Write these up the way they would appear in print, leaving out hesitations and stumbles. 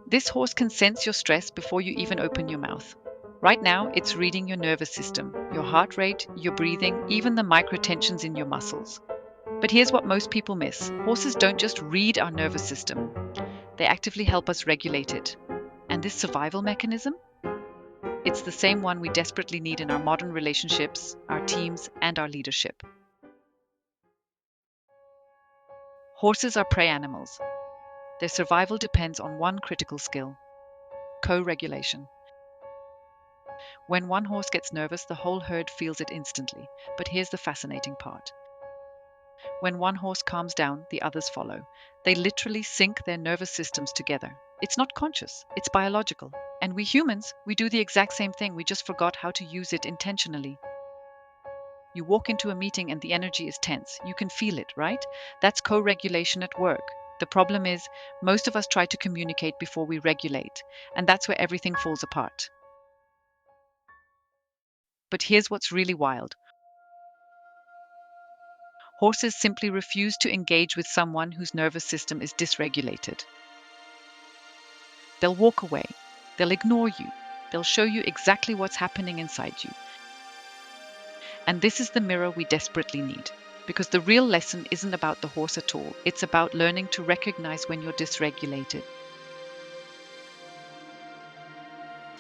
This horse can sense your stress before you even open your mouth. Right now, it's reading your nervous system, your heart rate, your breathing, even the microtensions in your muscles. But here's what most people miss. Horses don't just read our nervous system, they actively help us regulate it. And this survival mechanism? It's the same one we desperately need in our modern relationships, our teams, and our leadership. Horses are prey animals. Their survival depends on one critical skill: co-regulation. When one horse gets nervous, the whole herd feels it instantly. But here's the fascinating part. When one horse calms down, the others follow. They literally sync their nervous systems together. It's not conscious, it's biological. And we humans, we do the exact same thing, we just forgot how to use it intentionally. You walk into a meeting and the energy is tense. You can feel it, right? That's co-regulation at work. The problem is, most of us try to communicate before we regulate, and that's where everything falls apart. But here's what's really wild. Horses simply refuse to engage with someone whose nervous system is dysregulated. They'll walk away. They'll ignore you. They'll show you exactly what's happening inside you. And this is the mirror we desperately need. Because the real lesson isn't about the horse at all. It's about learning to recognize when you're dysregulated.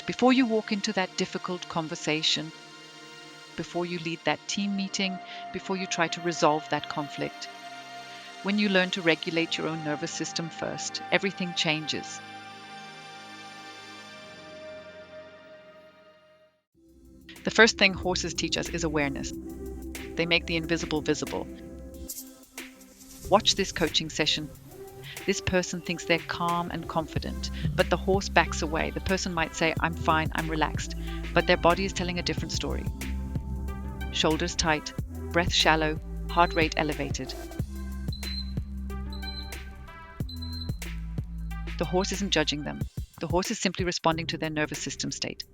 Before you walk into that difficult conversation, before you lead that team meeting, before you try to resolve that conflict, when you learn to regulate your own nervous system first, everything changes. The first thing horses teach us is awareness. They make the invisible visible. Watch this coaching session. This person thinks they're calm and confident, but the horse backs away. The person might say, "I'm fine, I'm relaxed," but their body is telling a different story. Shoulders tight, breath shallow, heart rate elevated. The horse isn't judging them. The horse is simply responding to their nervous system state.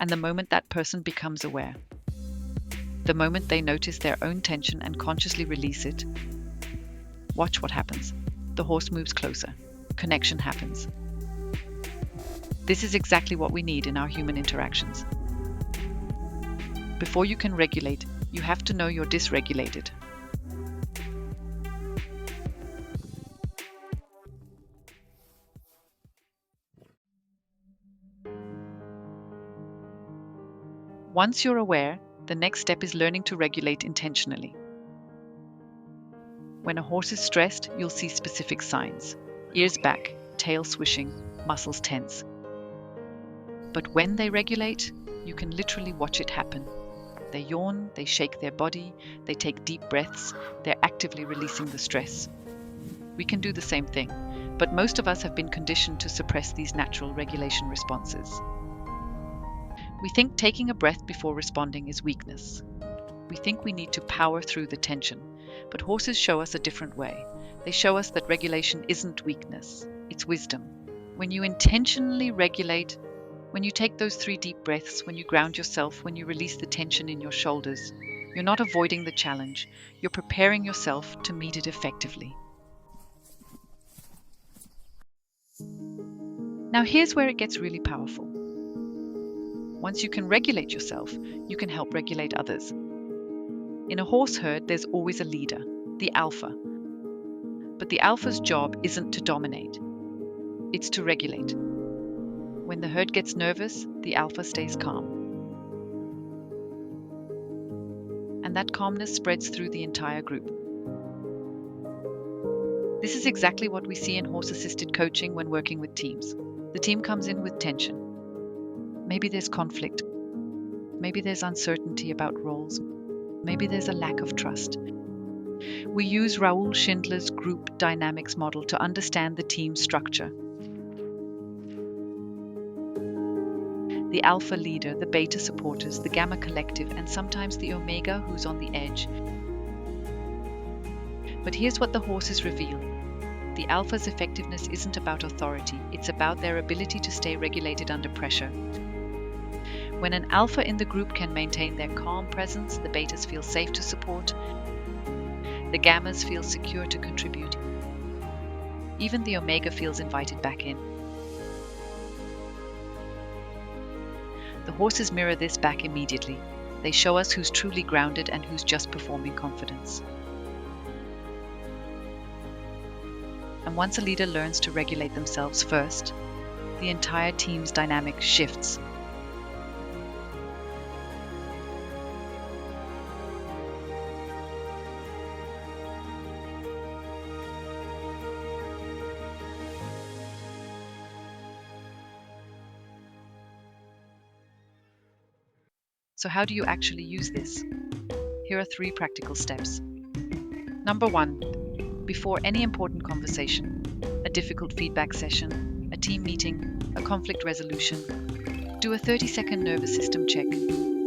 And the moment that person becomes aware, the moment they notice their own tension and consciously release it, watch what happens. The horse moves closer. Connection happens. This is exactly what we need in our human interactions. Before you can regulate, you have to know you're dysregulated. Once you're aware, the next step is learning to regulate intentionally. When a horse is stressed, you'll see specific signs: ears back, tail swishing, muscles tense. But when they regulate, you can literally watch it happen. They yawn, they shake their body, they take deep breaths, they're actively releasing the stress. We can do the same thing, but most of us have been conditioned to suppress these natural regulation responses. We think taking a breath before responding is weakness. We think we need to power through the tension, but horses show us a different way. They show us that regulation isn't weakness, it's wisdom. When you intentionally regulate, when you take those 3 deep breaths, when you ground yourself, when you release the tension in your shoulders, you're not avoiding the challenge, you're preparing yourself to meet it effectively. Now here's where it gets really powerful. Once you can regulate yourself, you can help regulate others. In a horse herd, there's always a leader, the alpha. But the alpha's job isn't to dominate, it's to regulate. When the herd gets nervous, the alpha stays calm. And that calmness spreads through the entire group. This is exactly what we see in horse-assisted coaching when working with teams. The team comes in with tension. Maybe there's conflict. Maybe there's uncertainty about roles. Maybe there's a lack of trust. We use Raoul Schindler's group dynamics model to understand the team structure. The alpha leader, the beta supporters, the gamma collective, and sometimes the omega who's on the edge. But here's what the horses reveal. The alpha's effectiveness isn't about authority, it's about their ability to stay regulated under pressure. When an alpha in the group can maintain their calm presence, the betas feel safe to support, the gammas feel secure to contribute. Even the omega feels invited back in. The horses mirror this back immediately. They show us who's truly grounded and who's just performing confidence. And once a leader learns to regulate themselves first, the entire team's dynamic shifts. So how do you actually use this? Here are 3 practical steps. Number 1, before any important conversation, a difficult feedback session, a team meeting, a conflict resolution, do a 30-second nervous system check.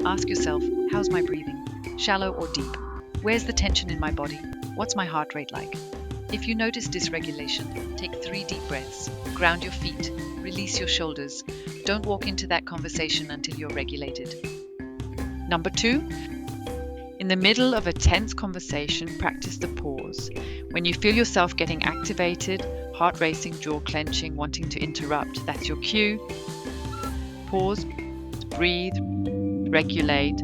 Ask yourself, how's my breathing? Shallow or deep? Where's the tension in my body? What's my heart rate like? If you notice dysregulation, take 3 deep breaths, ground your feet, release your shoulders. Don't walk into that conversation until you're regulated. Number 2, in the middle of a tense conversation, practice the pause. When you feel yourself getting activated, heart racing, jaw clenching, wanting to interrupt, that's your cue. Pause, breathe, regulate.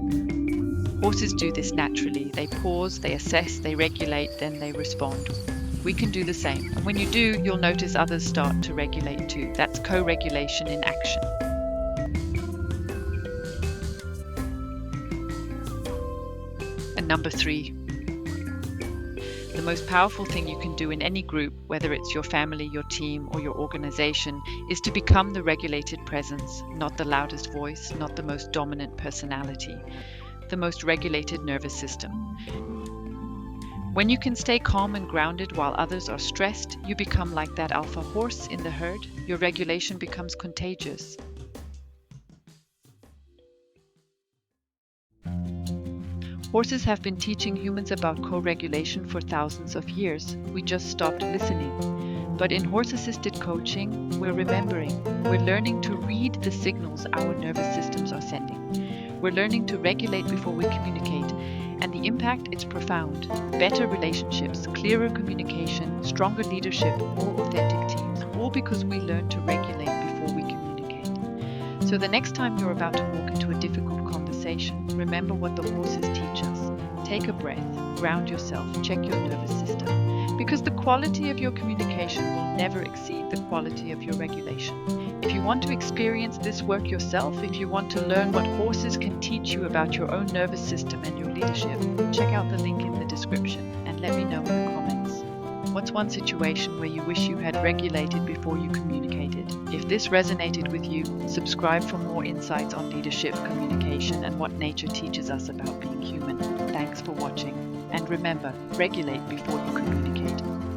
Horses do this naturally. They pause, they assess, they regulate, then they respond. We can do the same. And when you do, you'll notice others start to regulate too. That's co-regulation in action. And number 3, the most powerful thing you can do in any group, whether it's your family, your team, or your organization, is to become the regulated presence, not the loudest voice, not the most dominant personality, the most regulated nervous system. When you can stay calm and grounded while others are stressed, you become like that alpha horse in the herd. Your regulation becomes contagious. Horses have been teaching humans about co-regulation for thousands of years. We just stopped listening. But in horse-assisted coaching, we're remembering. We're learning to read the signals our nervous systems are sending. We're learning to regulate before we communicate. And the impact is profound. Better relationships, clearer communication, stronger leadership, more authentic teams. All because we learn to regulate before we communicate. So the next time you're about to walk into a difficult conversation, remember what the horses teach us. Take a breath, ground yourself, check your nervous system. Because the quality of your communication will never exceed the quality of your regulation. If you want to experience this work yourself, if you want to learn what horses can teach you about your own nervous system and your leadership, check out the link in the description and let me know in the comments. What's one situation where you wish you had regulated before you communicated? If this resonated with you, subscribe for more insights on leadership, communication, and what nature teaches us about being human. Thanks for watching. And remember, regulate before you communicate.